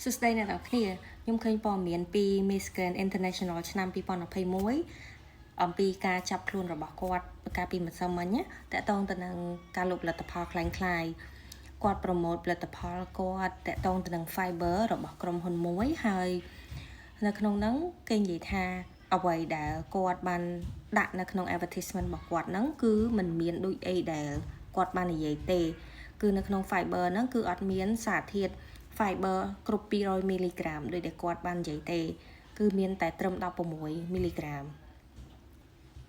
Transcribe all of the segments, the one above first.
សួស្តីអ្នកនរគ្នាខ្ញុំឃើញព័ត៌មានពី Miss Grand International ឆ្នាំ2021អំពីការចាប់ខ្លួនរបស់គាត់កាលពីម្សិលមិញណាតកតងទៅនឹងការលុបផលិតផលคล้ายគាត់ប្រម៉ូទផលិតផលគាត់តកតងទៅនឹង fiber របស់ក្រុមហ៊ុនមួយហើយនៅក្នុងហ្នឹងគេនិយាយថាអ្វីដែលគាត់បានដាក់នៅក្នុង advertisement របស់គាត់ហ្នឹងគឺมันមានដូចអីដែលគាត់បាននិយាយទេគឺនៅក្នុង fiber ហ្នឹងគឺអត់មានសារធាតុ fiber គ្រប់200មីលីក្រាមដោយដែលគាត់បាននិយាយទេគឺមានតែត្រឹម16មីលីក្រាម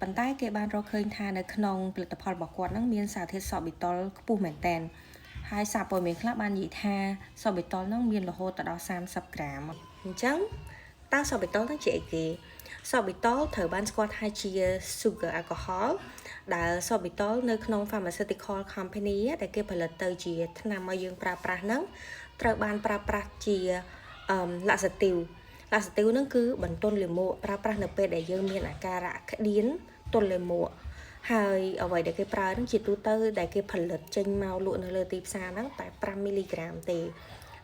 ប៉ុន្តែគេបានរកឃើញថានៅក្នុងផលិតផលរបស់គាត់ហ្នឹងមានសារធាតុសប៊ីតុលខ្ពស់មែនទែនហើយសារព័ត៌មានខ្លះបាននិយាយថាសប៊ីតុលហ្នឹងមានរហូតដល់30ក្រាមអញ្ចឹងតើសប៊ីតុលហ្នឹងជាអីគេសប៊ីតុលត្រូវបានស្គាល់ថាជា sugar alcohol ដែលសប៊ីតុលនៅក្នុង pharmaceutical company ដែលគេផលិតទៅជាថ្នាំឲ្យយើងប្រើប្រាស់ហ្នឹងត្រូវបានប្រើប្រាស់ជាឡាក់សាទីវហ្នឹងគឺបន្ទន់លាមកប្រើប្រាស់នៅពេលដែលយើងមានអាការៈក្តៀនទល់លាមកហើយអ្វីដែលគេប្រើហ្នឹងជាទូទៅដែលគេផលិតចេញមកលក់នៅលើទីផ្សារហ្នឹងតែ5មីលីក្រាមទេ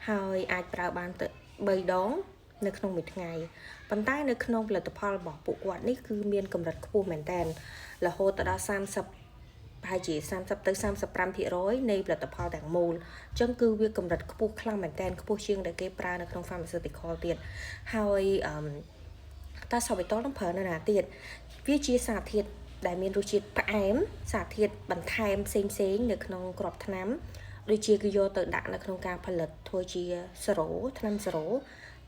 ហើយអាចប្រើបានទៅ3ដងនៅក្នុងមួយថ្ងៃប៉ុន្តែនៅក្នុងផលិតផលរបស់ពួកគាត់នេះគឺមានកម្រិតខ្ពស់មែនតើរហូតដល់30ប្រហែលជា30ទៅ35% នៃផលិតផលទាំងមូលអញ្ចឹងគឺវាកម្រិតខ្ពស់ខ្លាំងមែនតើខ្ពស់ជាងដែលគេប្រើនៅក្នុង pharmaceutical ទៀតហើយតើសប៊ីតុលនឹងប្រើនៅណាទៀតវាជាសារធាតុដែលមានរសជាតិផ្អែមសារធាតុបន្ថែមផ្សេងនៅក្នុងគ្រាប់ថ្នាំដូចជាគេយកទៅដាក់នៅក្នុងការផលិតធ្វើជាសេរ៉ូថ្នាំសេរ៉ូ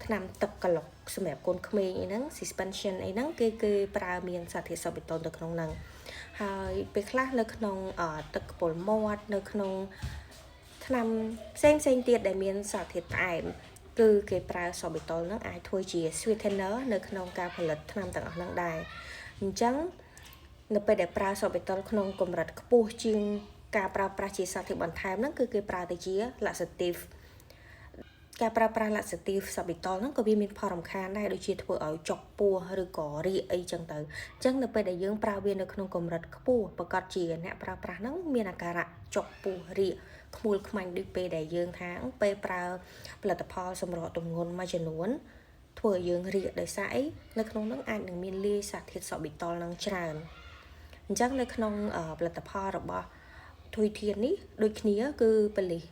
ថ្នាំទឹកក្លុកសម្រាប់កូនក្មេងអីហ្នឹង suspension អីហ្នឹងគេប្រើមានសារធាតុសប៊ីតុលនៅក្នុងហ្នឹងហើយពេលខ្លះនៅក្នុងទឹកកពុលមាត់នៅក្នុងថ្នាំផ្សេងទៀតដែលមានសារធាតុផ្អែមគឺគេប្រើសប៊ីតុលហ្នឹងអាចធ្វើជា sweetener នៅក្នុងការផលិតថ្នាំទាំងអស់ហ្នឹងដែរអញ្ចឹងនៅពេលដែលប្រើសប៊ីតុលក្នុងកម្រិតខ្ពស់ជាងការប្រើប្រាស់ជាសារធាតុបន្ថែមហ្នឹងគឺគេប្រើទៅជា laxative ការប្រើប្រាស់ laxative សប៊ីតុលហ្នឹងក៏វាមានផលរំខានដែរដូចជាធ្វើឲ្យចុកពោះឬក៏រាកអីចឹងទៅអញ្ចឹងនៅពេលដែលយើងប្រើវានៅក្នុងកម្រិតខ្ពស់ប្រកាសជាអ្នកប្រើប្រាស់ហ្នឹងមានអាការៈចុកពោះរាកខ្មួលខ្មាញ់ដូចពេលដែលយើងថាពេលប្រើផលិតផលសម្រកទម្ងន់មួយចំនួនធ្វើឲ្យយើងរាកដោយសារអីនៅក្នុងហ្នឹងអាចនឹងមានលាយសារធាតុសប៊ីតុលហ្នឹងច្រើនអញ្ចឹងនៅក្នុងផលិតផលរបស់ធុយធាននេះដូចគ្នាគឺប៉ូលីស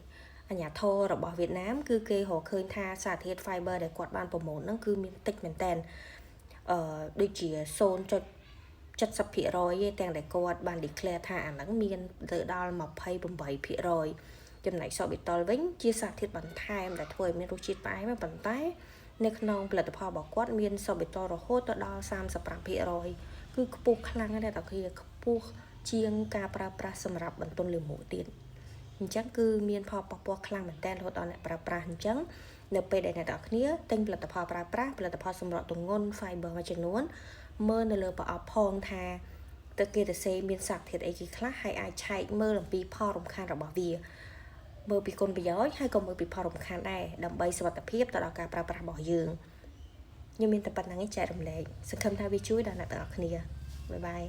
អាជ្ញាធររបស់វៀតណាមគឺគេរកឃើញថាសារធាតុ fiber ដែលគាត់បានប្រមូលហ្នឹងគឺមានតិចមែនតើដូចជា0.70%ទេទាំងដែលគាត់បាន declare ថាអាហ្នឹងមានទៅដល់28%ចំណែកសប៊ីតុលវិញជាសារធាតុបន្ថែមដែលធ្វើឲ្យមានរសជាតិផ្អែមប៉ុន្តែនៅក្នុងផលិតផលរបស់គាត់មានសប៊ីតុលរហូតដល់35%គឺខ្ពស់ខ្លាំងណាស់តែគេខ្ពស់ជាងការប្រើប្រាស់សម្រាប់បន្ទន់លាមកទៀតអញ្ចឹងគឺមានផលប៉ះពាល់ខ្លាំងមែនតើរហូតដល់អ្នកប្រើប្រាស់អញ្ចឹងនៅពេលដែលអ្នកទាំងគ្នាទិញផលិតផលប្រើប្រាស់ផលិតផលសម្រកទម្ងន់ fiber មួយចំនួនមើលនៅលើប្រអប់ផងថាតើគេទៅសេមានសារធាតុអីគេខ្លះហើយអាចឆែកមើលអំពីផលរំខានរបស់វាមើលពីគុណប្រយោជន៍ហើយក៏មើលពីផលរំខានដែរដើម្បីសុវត្ថិភាពទៅដល់ការប្រើប្រាស់របស់យើងខ្ញុំមានតែប៉ុណ្្នឹងឯងចែករំលែកសង្ឃឹមថាវាជួយដល់អ្នកទាំងអស់គ្នាបាយបាយ